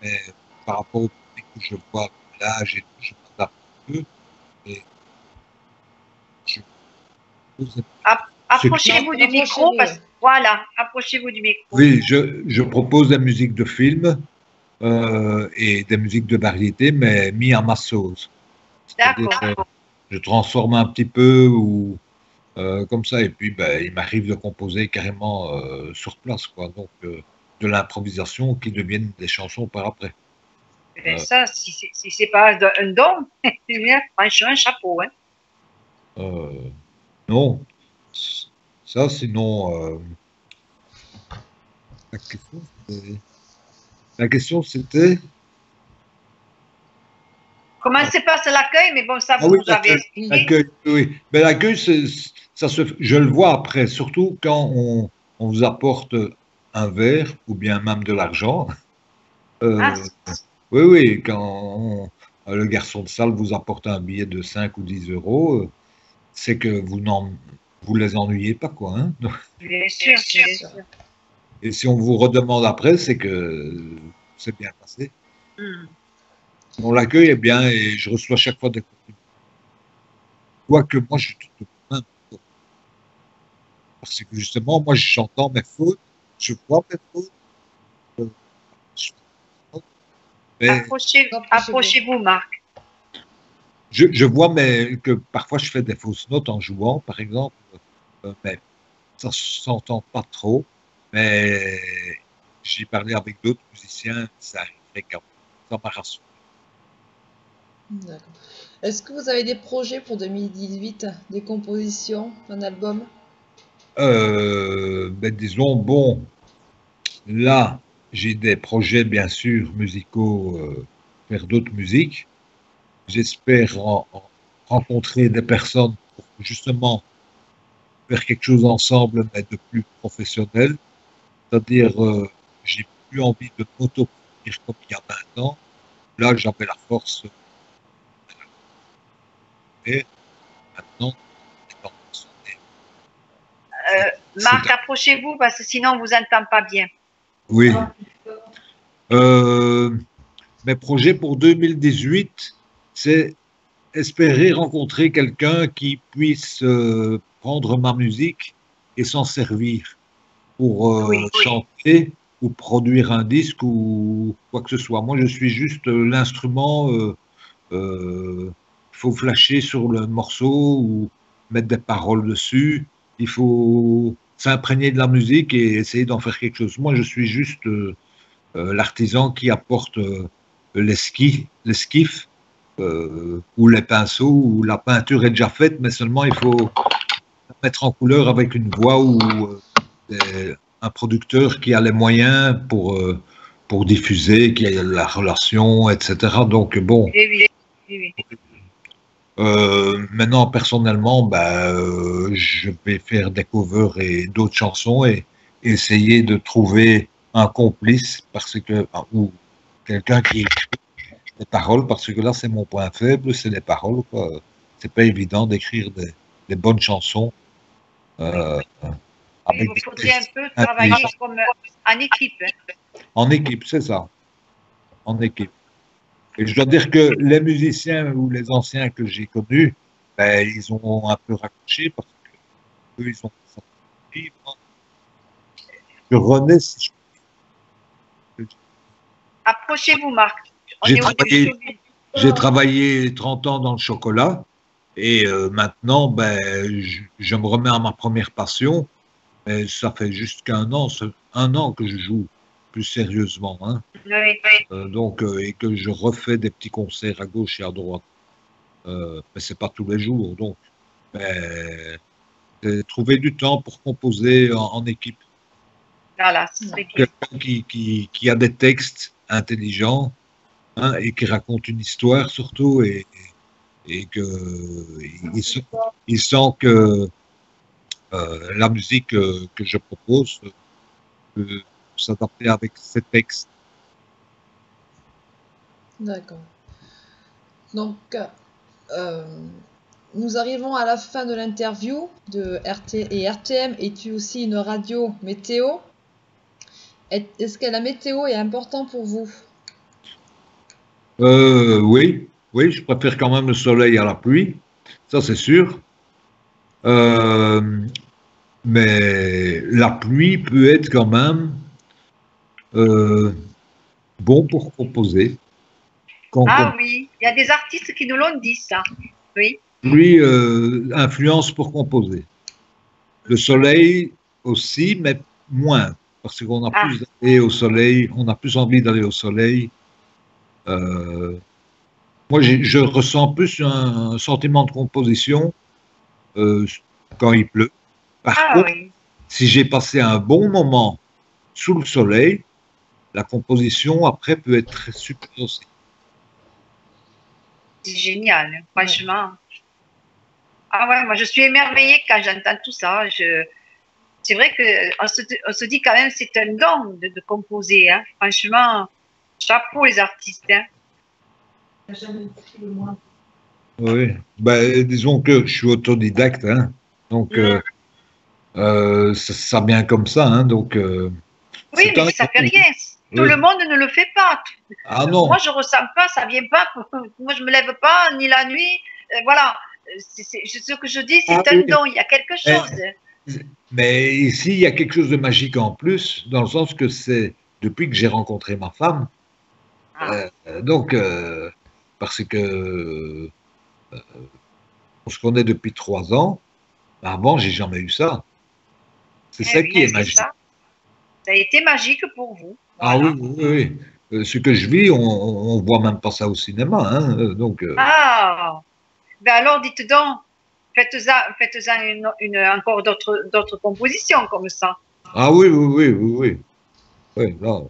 D: mais par rapport au public que je vois, l'âge et tout, je m'adapte un peu. Et je propose
C: Approchez-vous du micro.
E: Rapprochez-vous,
C: Voilà, approchez-vous du micro.
D: Oui, je propose des musiques de films et des musiques de variété, mais mis à ma sauce. C'est-à-dire,
C: D'accord.
D: je transforme un petit peu ou comme ça, et puis ben, il m'arrive de composer carrément sur place, quoi. Donc de l'improvisation qui deviennent des chansons par après.
C: Eh ça, si c'est pas un don, c'est bien, franchement, un chapeau. Hein.
D: Non, ça sinon la question c'était
C: Comment se passe l'accueil, mais bon, ça,
D: ah oui,
C: vous avez expliqué.
D: l'accueil, oui. Mais l'accueil, je le vois après, surtout quand on vous apporte un verre ou bien même de l'argent.
C: Ah,
D: Oui, oui, le garçon de salle vous apporte un billet de 5 ou 10 euros, c'est que vous les ennuyez pas, quoi. Hein.
C: bien sûr, bien sûr.
D: Et si on vous redemande après, c'est que c'est bien passé. Bon, l'accueil est bien et je reçois chaque fois des compliments. Quoique moi, je suis tout plein. Parce que justement, moi, j'entends mes fautes, je vois mes fautes. Mais
C: Approchez-vous, Marc.
D: je vois que parfois je fais des fausses notes en jouant, par exemple, mais ça ne s'entend pas trop. Mais j'ai parlé avec d'autres musiciens, ça arrive fréquemment. Ça m'a rassuré.
E: D'accord. Est-ce que vous avez des projets pour 2018, des compositions, un album?
D: Disons, bon, là, j'ai des projets, bien sûr, musicaux, faire d'autres musiques. J'espère rencontrer des personnes pour justement faire quelque chose ensemble, mais de plus professionnel. C'est-à-dire, j'ai plus envie de m'auto-produire comme il y a 20 ans. Là, j'avais la force. Et maintenant,
C: Marc, approchez-vous parce que sinon on ne vous entend pas bien.
D: oui. Mes projets pour 2018, c'est espérer rencontrer quelqu'un qui puisse prendre ma musique et s'en servir pour chanter ou produire un disque ou quoi que ce soit. Moi, je suis juste l'instrument Il faut flasher sur le morceau ou mettre des paroles dessus. Il faut s'imprégner de la musique et essayer d'en faire quelque chose. Moi, je suis juste l'artisan qui apporte l'esquif ou les pinceaux, ou la peinture est déjà faite, mais seulement il faut la mettre en couleur avec une voix ou un producteur qui a les moyens pour diffuser, qui a la relation, etc. Donc bon,
C: Oui, oui, oui.
D: maintenant personnellement, je vais faire des covers et d'autres chansons et essayer de trouver un complice ou quelqu'un qui écrit les paroles, parce que là c'est mon point faible, c'est les paroles, quoi. C'est pas évident d'écrire des bonnes chansons avec
C: Il
D: des
C: faudrait un
D: textes
C: peu travailler
D: intelligents.
C: comme en équipe.
D: En équipe, c'est ça, en équipe. Et je dois dire que les musiciens ou les anciens que j'ai connus, ils ont un peu raccroché parce que eux, ils ont je renais, si je
C: Approchez-vous, Marc. On
D: J'ai
C: est au
D: travaillé,
C: début.
D: j'ai travaillé 30 ans dans le chocolat et maintenant, je me remets à ma première passion. Mais ça fait juste un an que je joue plus sérieusement, hein.
C: Oui, oui.
D: Et que je refais des petits concerts à gauche et à droite. Mais c'est pas tous les jours, donc. Mais, trouver du temps pour composer en équipe.
C: Voilà, ce serait bien.
D: Quelqu'un qui a des textes intelligents, hein, et qui raconte une histoire surtout et que il sent que la musique que je propose peut s'adapter avec ses textes.
E: D'accord. Donc, nous arrivons à la fin de l'interview de RT et RTM. Es-tu aussi une radio météo? Est-ce que la météo est importante pour vous?
D: Oui, je préfère quand même le soleil à la pluie, ça c'est sûr. Mais la pluie peut être quand même bon pour composer.
C: Ah oui, il y a des artistes qui nous l'ont dit, ça. Oui.
D: Pluie influence pour composer. Le soleil aussi, mais moins, parce qu'on a plus d'aller au soleil, on a plus envie d'aller au soleil. Moi, je ressens plus un sentiment de composition quand il pleut. Par contre,
C: oui.
D: si j'ai passé un bon moment sous le soleil, la composition après peut être très super aussi.
C: C'est génial, franchement. Ah ouais, moi je suis émerveillée quand j'entends tout ça. C'est vrai qu'on se dit quand même c'est un don de composer, hein. Franchement, chapeau les artistes, hein.
D: Oui, disons que je suis autodidacte, hein, donc ça vient comme ça, hein, donc.
C: Oui, mais ça fait rien. Tout le monde ne le fait pas.
D: Ah non.
C: Moi, je ressens pas, ça vient pas. Moi, je me lève pas, ni la nuit. Voilà. Ce que je dis, c'est un don. Il y a quelque chose.
D: Mais ici, il y a quelque chose de magique en plus, dans le sens que c'est depuis que j'ai rencontré ma femme. Parce que on se connaît depuis 3 ans. Avant, j'ai jamais eu ça. C'est ça qui est magique.
C: Ça a été magique pour vous.
D: Voilà. Ah oui. Ce que je vis, on voit même pas ça au cinéma, hein, donc.
C: Ah, ben alors dites donc, faites-en encore d'autres compositions comme ça.
D: Ah oui. Là.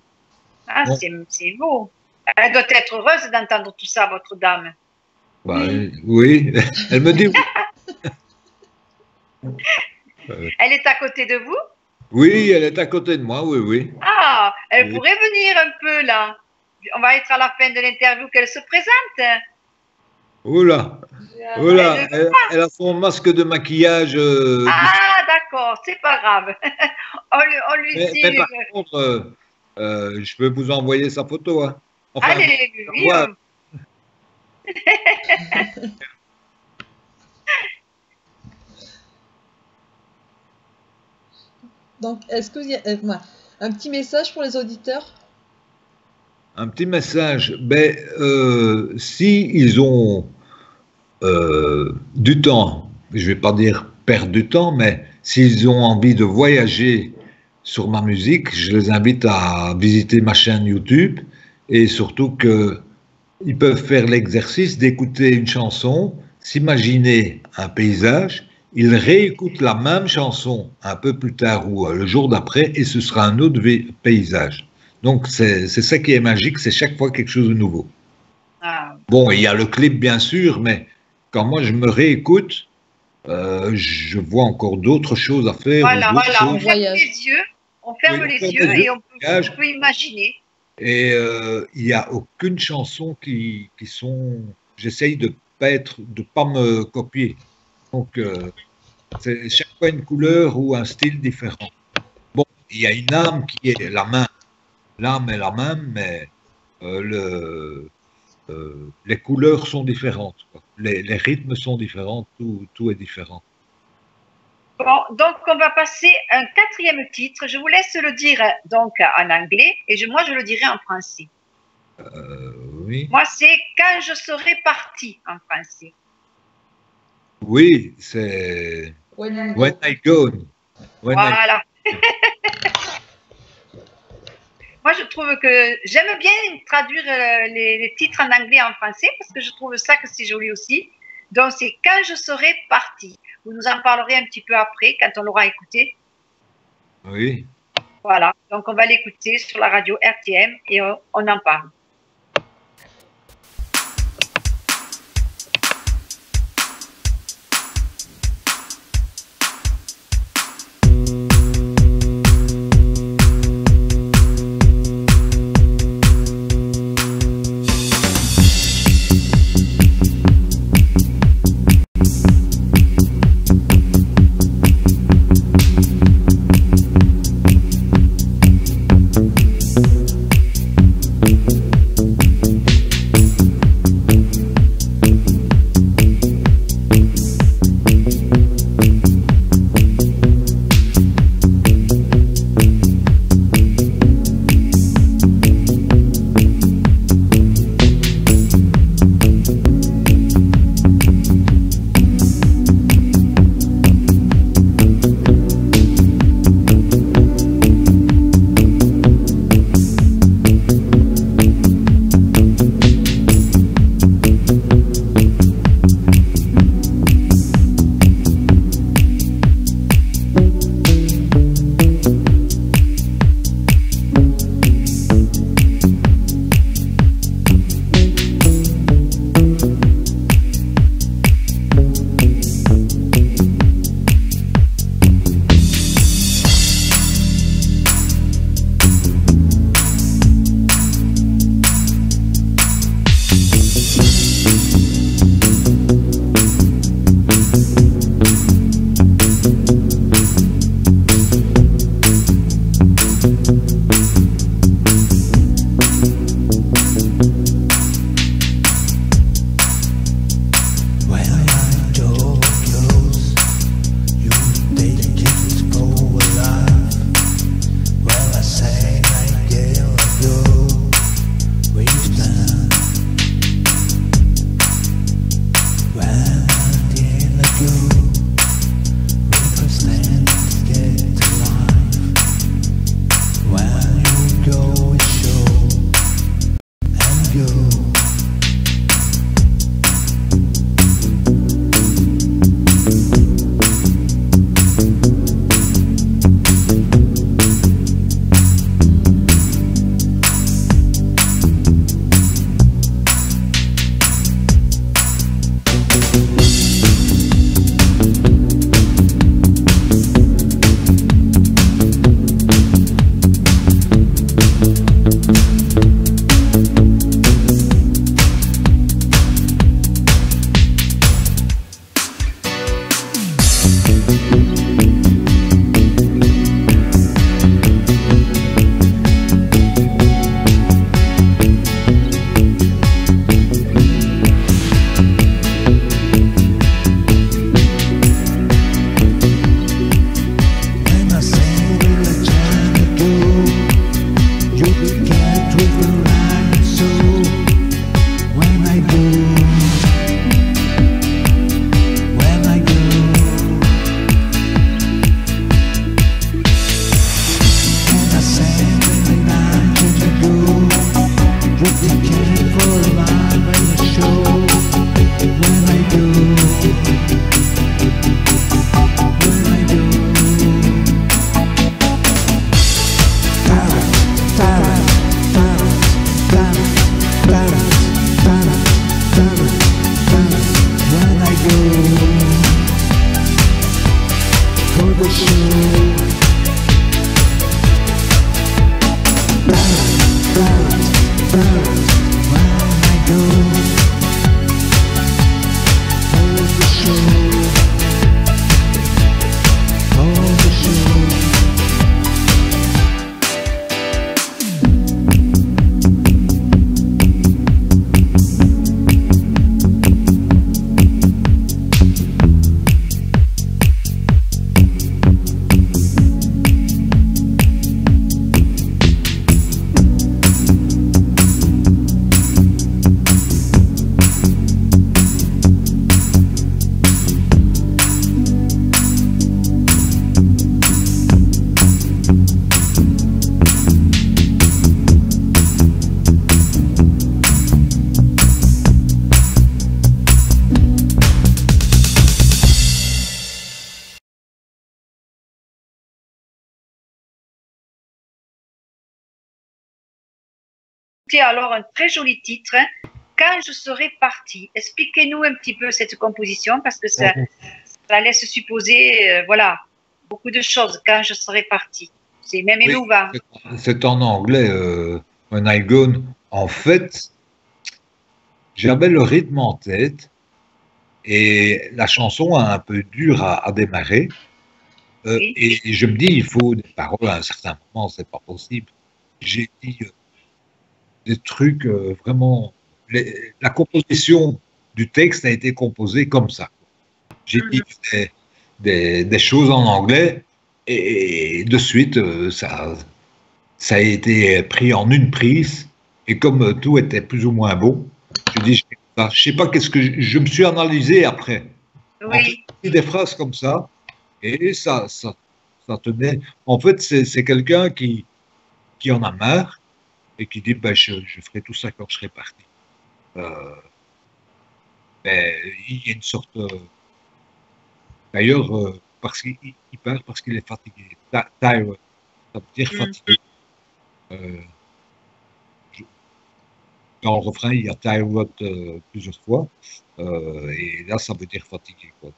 C: Ah, c'est beau. Elle doit être heureuse d'entendre tout ça, votre dame.
D: Oui, elle me dit oui.
C: Elle est à côté de vous?
D: Oui, elle est à côté de moi, oui.
C: Ah, elle pourrait venir un peu là. On va être à la fin de l'interview qu'elle se présente.
D: Oula, elle a son masque de maquillage.
C: Ah, d'accord, c'est pas grave. on lui dit.
D: Mais par contre, je peux vous envoyer sa photo. Hein.
C: Enfin, allez, oui.
E: Donc, est-ce qu'il y a un petit message pour les auditeurs?
D: Un petit message. Ben, si ils ont du temps, je ne vais pas dire perdre du temps, mais s'ils ont envie de voyager sur ma musique, je les invite à visiter ma chaîne YouTube et surtout qu'ils peuvent faire l'exercice d'écouter une chanson, s'imaginer un paysage, ils réécoutent la même chanson un peu plus tard ou le jour d'après et ce sera un autre paysage. Donc c'est ça qui est magique, c'est chaque fois quelque chose de nouveau.
C: Ah.
D: Bon, il y a le clip bien sûr, mais quand moi je me réécoute, je vois encore d'autres choses à faire.
C: Voilà, voilà, on
D: choses.
C: ferme les yeux, et on peut imaginer.
D: Et il n'y a aucune chanson qui sont... J'essaye de pas me copier. Donc, c'est chaque fois une couleur ou un style différent. Bon, il y a une âme qui est la même. L'âme est la même, mais les couleurs sont différentes. Les rythmes sont différents, tout est différent.
C: Bon, donc on va passer un quatrième titre. Je vous laisse le dire donc en anglais et moi je le dirai en français.
D: Oui.
C: Moi c'est Quand je serai parti en français.
D: Oui, c'est When I Go.
C: Voilà. Moi je trouve que j'aime bien traduire les titres en anglais et en français parce que je trouve ça que c'est joli aussi. Donc c'est Quand je serai parti. Vous nous en parlerez un petit peu après, quand on l'aura écouté.
D: Oui.
C: Voilà, donc on va l'écouter sur la radio RTM et on en parle. écouter alors un très joli titre, hein, Quand je serai parti. Expliquez-nous un petit peu cette composition parce que ça laisse supposer, voilà, beaucoup de choses. Quand je serai parti. C'est même émouvant.
D: C'est en anglais, When I Gone. En fait, j'avais le rythme en tête et la chanson est un peu dure à démarrer.
C: Oui.
D: Et je me dis, il faut des paroles à un certain moment, c'est pas possible. J'ai dit des trucs vraiment. La composition du texte a été composée comme ça. J'ai dit des choses en anglais et de suite, ça a été pris en une prise. Et comme tout était plus ou moins bon, je dis, je sais pas qu'est-ce que je me suis analysé après.
C: Oui.
D: En fait, des phrases comme ça et ça tenait. En fait, c'est quelqu'un qui en a marre et qui dit, ben, je ferai tout ça quand je serai parti. Mais il y a une sorte. D'ailleurs, parce qu'il part parce qu'il est fatigué. Tired, ça veut dire fatigué. Dans le refrain, il y a tired plusieurs fois. Et là, ça veut dire fatigué, quoi.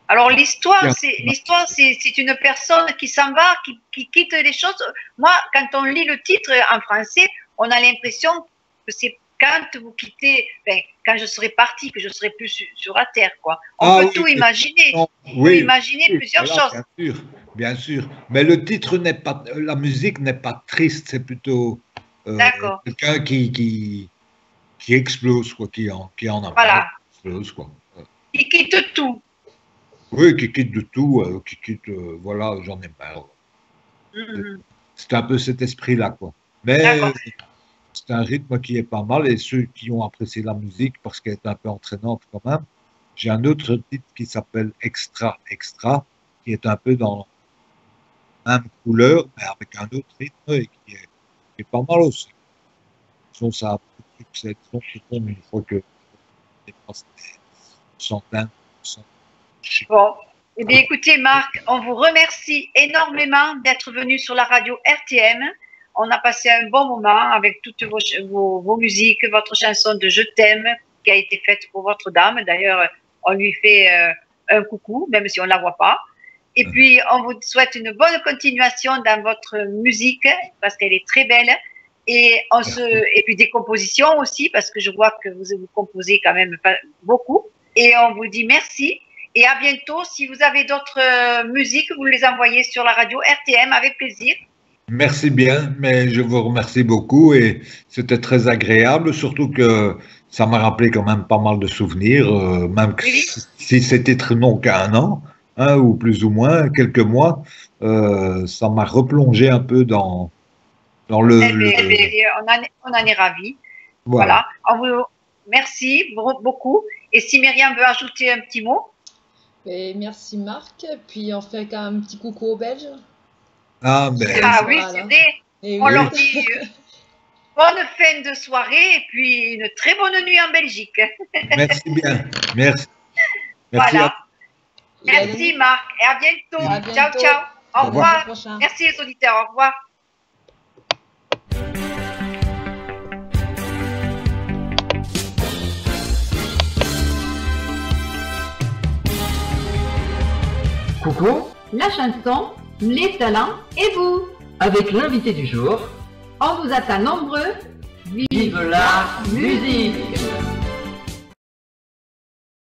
C: Alors l'histoire, c'est une personne qui s'en va, qui quitte les choses. Moi, quand on lit le titre en français, on a l'impression que c'est quand vous quittez, quand je serai parti, que je serai plus sur la terre, quoi. On peut tout imaginer. On peut imaginer plusieurs choses.
D: Bien sûr. Mais le titre n'est pas, la musique n'est pas triste, c'est plutôt quelqu'un qui explose, quoi, qui en a
C: voilà.
D: Explose, quoi.
C: Qui quitte tout.
D: Oui, qui quitte de tout, qui quitte, voilà, j'en ai marre. C'est un peu cet esprit-là, quoi. Mais c'est un rythme qui est pas mal et ceux qui ont apprécié la musique parce qu'elle est un peu entraînante quand même. J'ai un autre titre qui s'appelle Extra Extra, qui est un peu dans la même couleur, mais avec un autre rythme et qui est pas mal aussi. Ça a beaucoup de succès, une fois que dépasse des centaines.
C: Bon, eh bien écoutez Marc, on vous remercie énormément d'être venu sur la radio RTM. On a passé un bon moment avec toutes vos musiques, votre chanson de Je t'aime qui a été faite pour votre dame. D'ailleurs, on lui fait un coucou, même si on ne la voit pas. Et puis, on vous souhaite une bonne continuation dans votre musique parce qu'elle est très belle. Et puis des compositions aussi parce que je vois que vous composez quand même beaucoup. Et on vous dit merci. Et à bientôt. Si vous avez d'autres musiques, vous les envoyez sur la radio RTM avec plaisir.
D: Merci bien, mais je vous remercie beaucoup et c'était très agréable, surtout que ça m'a rappelé quand même pas mal de souvenirs, même si c'était très long qu'un an, hein, ou plus ou moins, quelques mois, ça m'a replongé un peu dans le...
C: On en est ravis. Voilà. Merci beaucoup. Et si Myriam veut ajouter un petit mot.
E: Et merci Marc, puis on fait quand même un petit coucou aux Belges.
C: Ah oui, c'est vrai. On leur dit bonne fin de soirée et puis une très bonne nuit en Belgique.
D: Merci bien. Merci.
C: Voilà. Merci Marc et à bientôt. Ciao, ciao. Au revoir. Merci les auditeurs. Au revoir.
B: Coucou, la chanson, les talents et vous.
A: Avec l'invité du jour,
B: on vous attend nombreux.
A: Vive la musique!